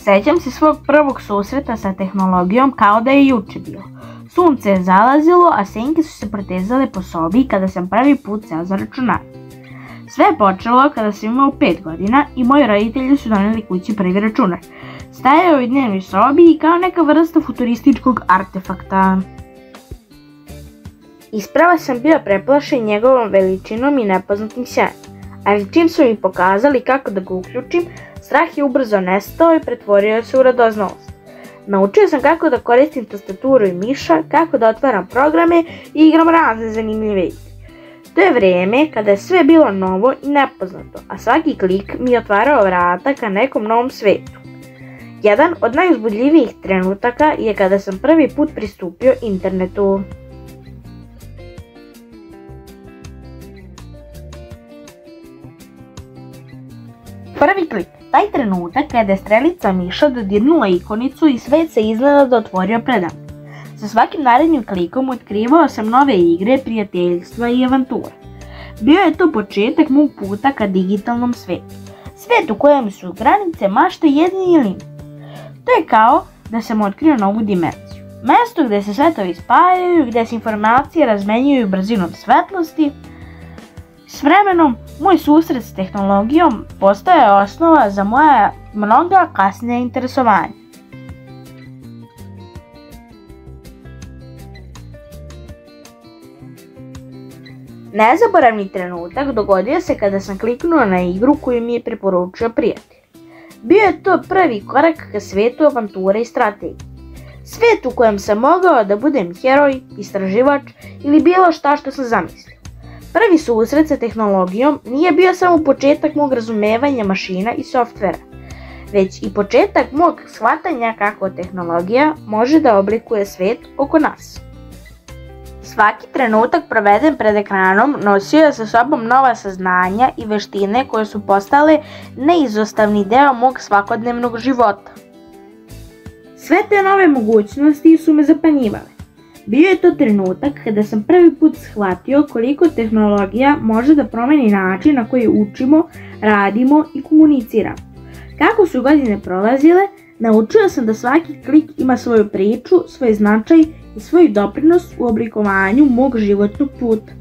Sećam se svog prvog susreta sa tehnologijom kao da je juče bilo. Sunce je zalazilo, a senke su se protezale po sobi kada sam prvi put seo za računar. Sve je počelo kada sam imao 5 godina i moji roditelji su doneli kući prvi računar. Stajao je u dnevnoj sobi i kao neka vrsta futurističkog artefakta. Isprava sam bio preplašen njegovom veličinom i nepoznatim sjajem, ali čim su mi pokazali kako da ga uključim, strah je ubrzo nestao i pretvorio se u radoznalost. Naučio sam kako da koristim tastaturu i miša, kako da otvaram programe i igram razne zanimljive igre. To je vreme kada je sve bilo novo i nepoznato, a svaki klik mi je otvarao vrata ka nekom novom svetu. Jedan od najuzbudljivijih trenutaka je kada sam prvi put pristupio internetu. Prvi klik, taj trenutak kada je strelica miša dodirnula ikonicu i svet se iznenada otvorio predam. Sa svakim narednim klikom otkrivao sam nove igre, prijateljstva i avanture. Bio je to početak mog puta ka digitalnom svetu. Svet u kojem su granice mašte jedini limit. To je kao da sam otkrio novu dimenziju. Mesto gde se svetovi spajaju, gde se informacije razmenjuju brzinom svetlosti. S vremenom, moj susret s tehnologijom postao je osnova za moja mnoga kasnija interesovanja. Nezaboravni trenutak dogodio se kada sam kliknuo na igru koju mi je preporučio prijatelj. Bio je to prvi korak ka svetu avanture i strategije. Svet u kojem sam mogao da budem heroj, istraživač ili bilo šta što sam zamislio. Prvi susret sa tehnologijom nije bio samo početak mog razumevanja mašina i softvera, već i početak mog shvatanja kako tehnologija može da oblikuje svet oko nas. Svaki trenutak proveden pred ekranom nosio je sa sobom nova saznanja i veštine koje su postale neizostavni deo mog svakodnevnog života. Sve te nove mogućnosti su me zapanjivale. Bio je to trenutak kada sam prvi put shvatio koliko tehnologija može da promeni način na koji učimo, radimo i komuniciramo. Kako su godine prolazile, naučio sam da svaki klik ima svoju priču, svoj značaj i svoj doprinos u oblikovanju mog životnog puta.